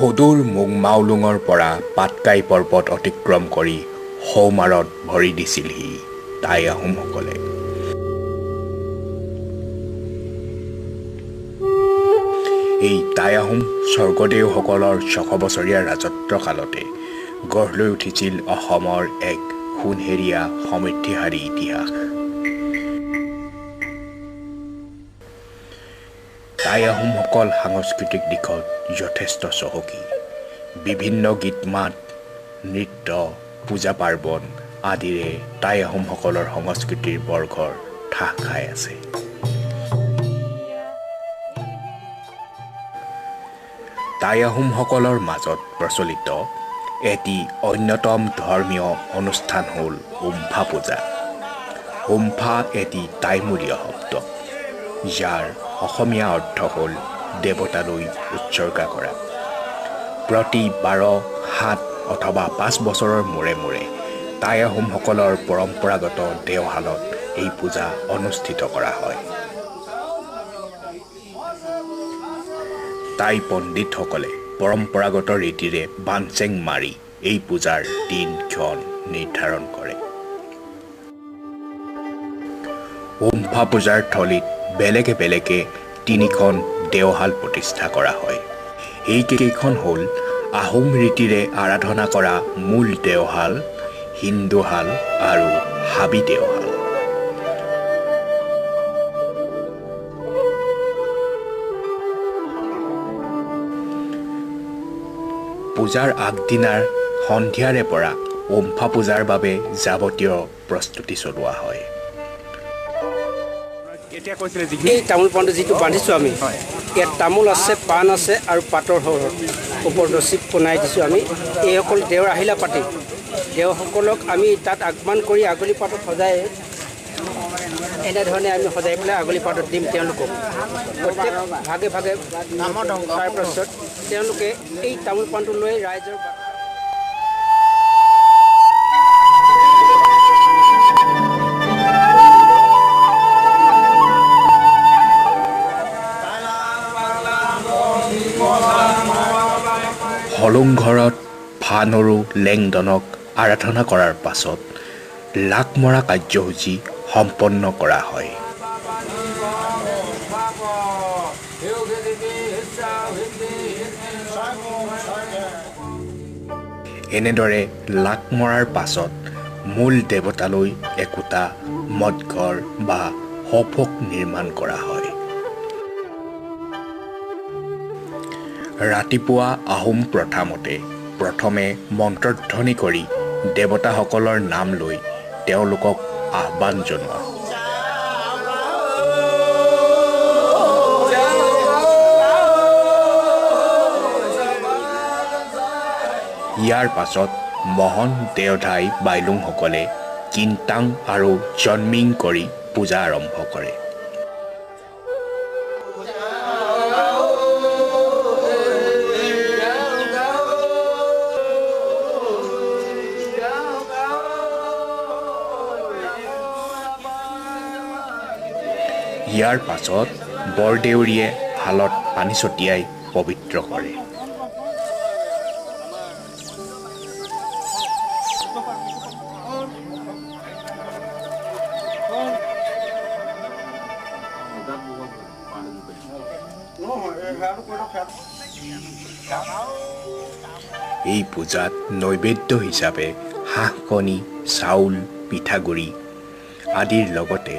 সুদূৰ মোংমাওলুঙৰ পৰা পাটকাই পৰ্বত অতিক্ৰম কৰি সৌমাৰত ভৰি দিছিলহি টাই আহোমসকলে। এই টাই আহোম স্বৰ্গদেউসকলৰ 600 বছৰীয়া ৰাজত্ব কালতে গঢ় লৈ উঠিছিল অসমৰ এক সোণহেৰীয়া সমৃদ্ধিশালী ইতিহাস। টাই আহোমসকল সাংস্কৃতিক দিশত যথেষ্ট চহকী। বিভিন্ন গীত মাত, নৃত্য, পূজা পাৰ্বণ আদিৰে টাই আহোমসকলৰ সংস্কৃতিৰ বৰঘৰ ঠাহ খাই আছে। টাই আহোমসকলৰ মাজত প্ৰচলিত এটি অন্যতম ধৰ্মীয় অনুষ্ঠান হ'ল উমফা পূজা। উমফা এটি টাইমূলীয় শব্দ, যাৰ অসমীয়া অৰ্থ হ'ল দেৱতালৈ উৎসৰ্গা কৰা। প্ৰতি 12, 7 অথবা 5 বছৰৰ মূৰে মূৰে টাই আহোমসকলৰ পৰম্পৰাগত দেওশালত এই পূজা অনুষ্ঠিত কৰা হয়। টাই পণ্ডিতসকলে পৰম্পৰাগত ৰীতিৰে বানচেং মাৰি এই পূজাৰ দিন ক্ষণ নিৰ্ধাৰণ কৰে। উমফা পূজাৰ থলীত বেলেগে বেলেগে 3খন দেওশাল প্ৰতিষ্ঠা কৰা হয়। এইকেইখন হ'ল আহোম ৰীতিৰে আৰাধনা কৰা মূল দেওশাল, হিন্দুশাল আৰু হাবি দেওশাল। পূজাৰ আগদিনাৰ সন্ধিয়াৰে পৰা উমফা পূজাৰ বাবে যাৱতীয় প্ৰস্তুতি চলোৱা হয়। এই তামোল পাণটো যিটো বান্ধিছোঁ আমি, ইয়াত তামোল আছে, পাণ আছে আৰু পাতৰ ওপৰত ৰছী বনাই দিছোঁ আমি। এইসকল দেওৰ আহিলা পাতি দেওসকলক আমি তাত আগমন কৰি আগলি পাতত সজাই এনেধৰণে আমি সজাই পেলাই আগলি পাতত দিম তেওঁলোকক। প্ৰত্যেক ভাগে ভাগে তাৰপাছত তেওঁলোকে এই তামোল পাণটো লৈ ৰাইজৰ হলুংঘৰত ফানৰু লেংডনক আৰাধনা কৰাৰ পাছত লাক মৰা কাৰ্যসূচী সম্পন্ন কৰা হয়। এনেদৰে লাক মৰাৰ পাছত মূল দেৱতালৈ একোটা মদঘৰ বা সফক নিৰ্মাণ কৰা হয়। ৰাতিপুৱা আহোম প্ৰথা মতে প্ৰথমে মন্ত্ৰধ্বনি কৰি দেৱতাসকলৰ নাম লৈ তেওঁলোকক আহ্বান জনোৱা। ইয়াৰ পাছত মহন দেওধাই বাইলুংসকলে কিনতাং আৰু জন্মিং কৰি পূজা আৰম্ভ কৰে। ইয়াৰ পাছত বৰদেউৰীয়ে হালত পানী ছটিয়াই পবিত্ৰ কৰে। এই পূজাত নৈবেদ্য হিচাপে হাঁহ কণী, চাউল, পিঠাগুড়ি আদিৰ লগতে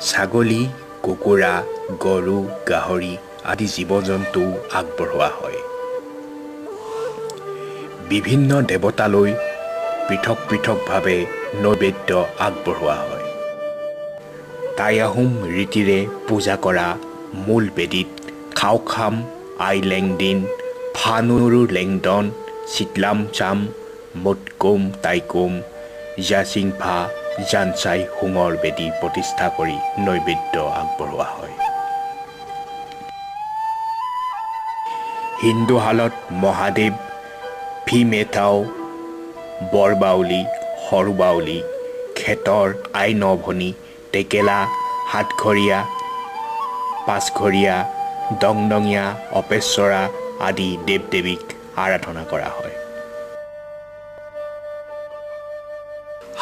ছাগলী, কুকুৰা, গৰু, গাহৰি আদি জীৱ-জন্তু আগবঢ়োৱা হয়। বিভিন্ন দেৱতালৈ পৃথক পৃথকভাৱে নৈবেদ্য আগবঢ়োৱা হয়। টাই আহোম ৰীতিৰে পূজা কৰা মূল বেদীত খাওখাম, আই লেংদিন, ফানুৰু লেংডন, চিতলামচাম, মুটকুম টাইকুম, জাচিংফা, জানচাই হুঙৰ বেদী প্ৰতিষ্ঠা কৰি নৈবেদ্য আগবঢ়োৱা হয়। হিন্দুশালত মহাদেৱ, ফিমেথাও, বৰবাউলী, সৰুবাউলী, খেতৰ, আইনভনী, টেকেলা, সাতঘৰীয়া, পাঁচঘৰীয়া, দংদঙীয়া, অপেশ্বৰা আদি দেৱ দেৱীক আৰাধনা কৰা হয়।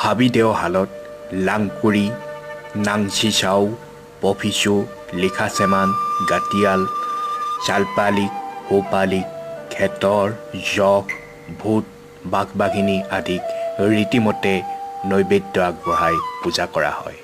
হাবি দেওশালত লাংকুৰি, নাংচিচাও, পফিচু, লিখাচেমান, গাটিয়াল, চালপালিক, হোপালিক, খেতৰ, যখ, ভূত, বাঘবাঘিনী আদিক ৰীতিমতে নৈবেদ্য আগবঢ়াই পূজা কৰা হয়।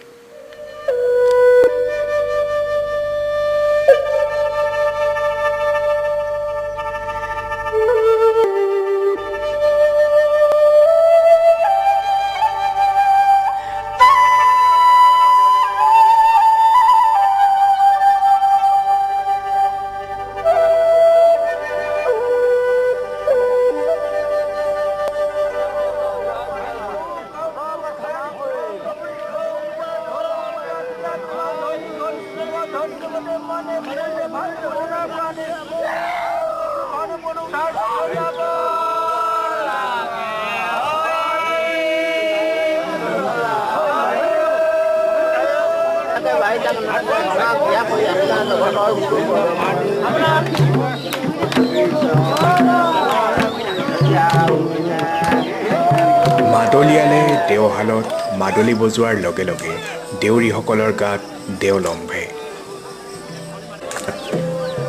মাদলিয়ালে দেওশালত মাদলি বজোৱাৰ লগে লগে দেউৰীসকলৰ গাত দেও লম্ভে।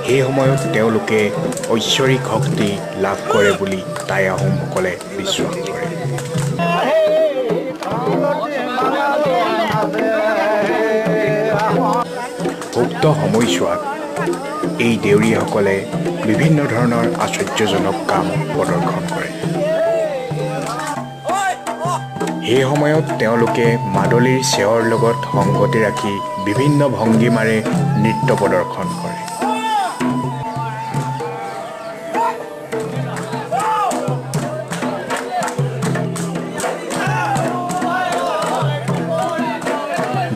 সেই সময়ত তেওঁলোকে ঐশ্বৰিক শক্তি লাভ কৰে বুলি টাই আহোমসকলে বিশ্বাস কৰে। উক্ত সময়ছোৱাত এই দেউৰীসকলে বিভিন্ন ধৰণৰ আশ্চৰ্যজনক কাম প্ৰদৰ্শন কৰে। সেই সময়ত তেওঁলোকে মাদলিৰ চেৱৰ লগত সংগতি ৰাখি বিভিন্ন ভংগীমাৰে নৃত্য প্ৰদৰ্শন কৰে।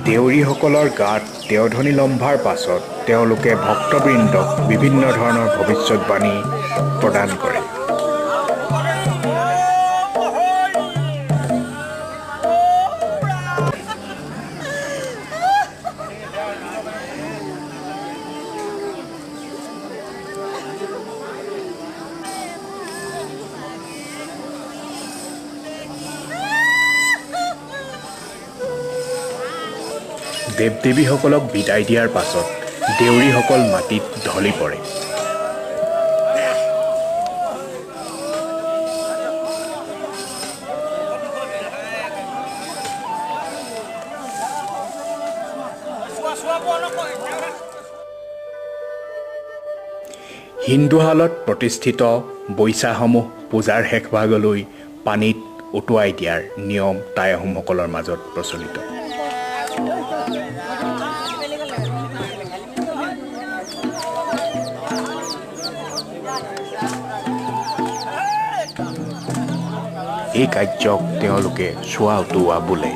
দেউৰীসকলৰ গাত দেওধনী লম্ভাৰ পাছত তেওঁলোকে ভক্তবৃন্দক বিভিন্ন ধৰণৰ ভৱিষ্যতবাণী প্ৰদান কৰে। দেৱ দেৱীসকলক বিদায় দিয়াৰ পাছত দেউৰীসকল মাটিত ঢলি পৰে। হিন্দুহালত প্ৰতিষ্ঠিত বৈচাসমূহ পূজাৰ শেষভাগলৈ পানীত উটুৱাই দিয়াৰ নিয়ম টাই আহোমসকলৰ মাজত প্ৰচলিত। এই কাৰ্যক তেওঁলোকে চোৱা উটুৱা বোলে।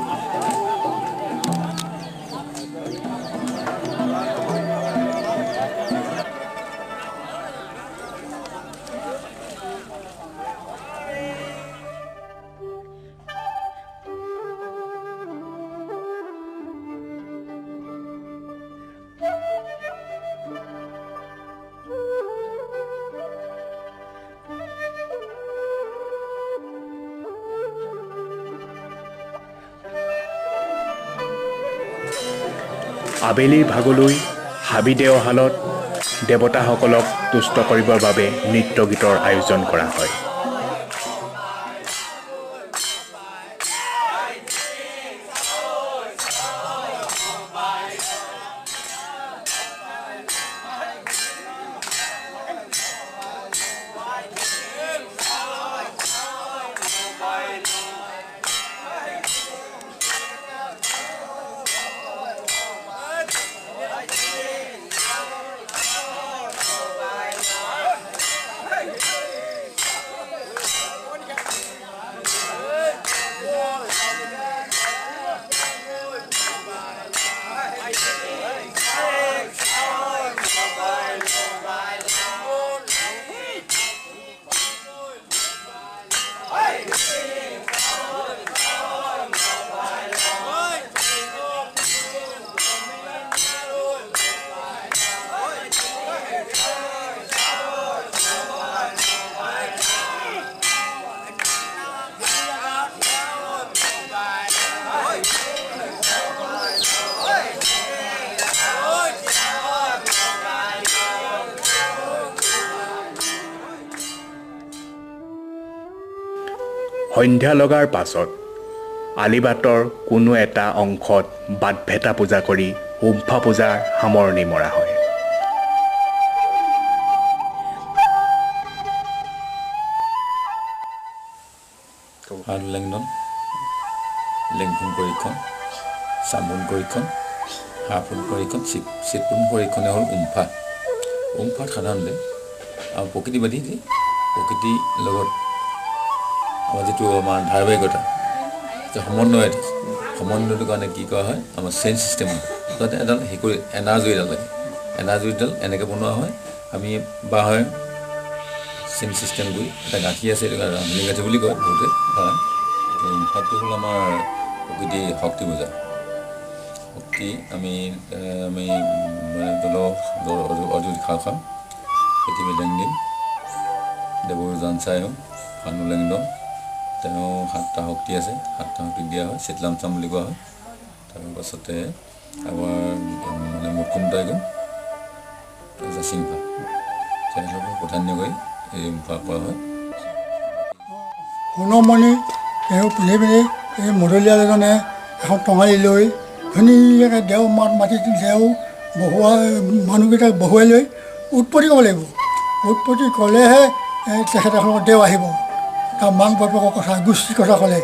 আবেলিৰ ভাগলৈ হাবি দেওশালত দেৱতাসকলক তুষ্ট কৰিবৰ বাবে নৃত্য গীতৰ আয়োজন কৰা হয়। সন্ধ্যা লগাৰ পাছত আলিবাটৰ কোনো এটা অংশত বাট ভেটা পূজা কৰি উম্ফা পূজাৰ সামৰণি মৰা হয়। হাল লেংডন লেংফুন পৰীক্ষণ চামুন পৰীক্ষণ হাফুন পৰীক্ষণ চিটপুন পৰীক্ষণে হ'ল উম্ফা। উম্ফাত সাধাৰণতে আমাৰ প্ৰকৃতিবাদী যে প্ৰকৃতিৰ লগত আমাৰ যিটো আমাৰ ধাৰাবাহিকতা সমন্বয়টোৰ কাৰণে কি কৰা হয় আমাৰ চেইন ছিষ্টেম তাতে এডাল হেৰি কৰি এনাজৰি এডাল লাগে এনাজৰিডাল এনেকৈ বনোৱা হয় আমি বাঁহৰ চেইন ছিষ্টেম কৰি এটা গাঁঠি আছে এইটো ৰান্ধনি গাঁঠি বুলি কয় বহুতে হয়। উম্ফাটো হ'ল আমাৰ প্ৰকৃতিৰ শক্তি পূজা শক্তি আমি অযোধি খাওঁ খাওঁ পৃথিৱী লেংডিং দেৱৰ জানচাই হওক ফানু লেংডন তেওঁ 7টা শক্তি আছে 7টা শক্তিক দিয়া হয় চিতলামচাম বুলি কোৱা হয়। তাৰপাছতে আমাৰ মুকুম টাইগন জাচিংফা তেওঁলোকক প্ৰাধান্য কৰি এই উম্ফা কৰা হয়। সোণমণি তেওঁ পিন্ধি পিনি এই মধুলিয়াল এজনে এখন টঙালি লৈ ধুনীয়াকৈ দেও মাতি দেও বহুৱাই মানুহকেইটাক বহুৱাই লৈ উৎপত্তি ক'ব লাগিব। উৎপত্তি ক'লেহে তেখেতসকলৰ দেও আহিব। তাৰ মাক বাপেকৰ কথা গোষ্ঠীৰ কথা ক'লে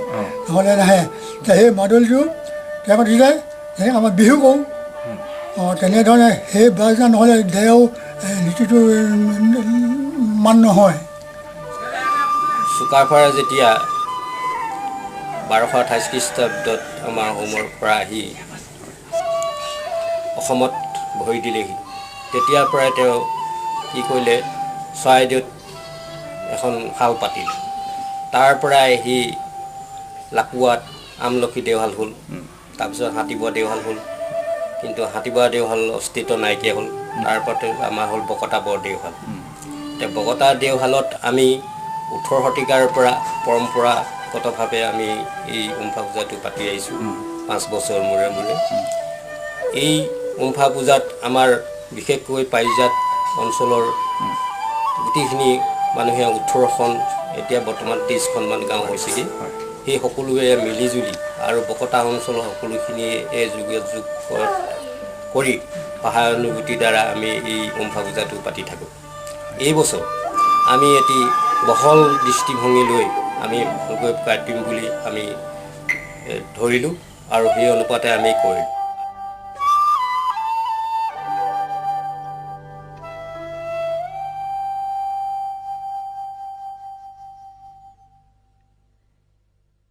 নহ'লে নাহে। সেই মাদলিটো তেওঁ মাতি যায় যেনেকৈ আমাৰ বিহু কওঁ তেনেধৰণে সেই বাজনা নহ'লে দেও নীতিটো মান নহয়। চুকাফাৰে যেতিয়া 1228 খ্ৰীষ্টাব্দত আমাৰ অসমৰ পৰা আহি অসমত ভৰি দিলেহি তেতিয়াৰ পৰাই তেওঁ কি কৰিলে চৰাইদেউত এখন শাল পাতিল। তাৰ পৰাই আহি লাকুৱাত আমলখি দেওশাল হ'ল তাৰপিছত হাতীবোৱা দেওশাল হ'ল কিন্তু হাতীবোৱা দেওশাল অস্তিত্ব নাইকিয়া হ'ল। তাৰপৰা আমাৰ হ'ল বকতা বৰ দেওশাল। এতিয়া বকতা দেওশালত আমি 18 শতিকাৰ পৰা পৰম্পৰাগতভাৱে আমি এই উম্ফা পূজাটো পাতি আহিছোঁ 5 বছৰ মূৰে মূৰে। এই উম্ফা পূজাত আমাৰ বিশেষকৈ পাৰিজাত অঞ্চলৰ গোটেইখিনি মানুহে 18খন এতিয়া বৰ্তমান 30খনমান গাঁও হৈছেগৈ। সেই সকলোৱে মিলিজুলি আৰু বকতা অঞ্চলৰ সকলোখিনিয়ে যোগাযোগ কৰি সহানুভূতিৰ দ্বাৰা আমি এই উম্ফা পূজাটো পাতি থাকোঁ। এই বছৰ আমি এটি বহল দৃষ্টিভংগী লৈ আমি ভালকৈ পাতিম বুলি আমি ধৰিলোঁ আৰু সেই অনুপাতে আমি কৰিলোঁ।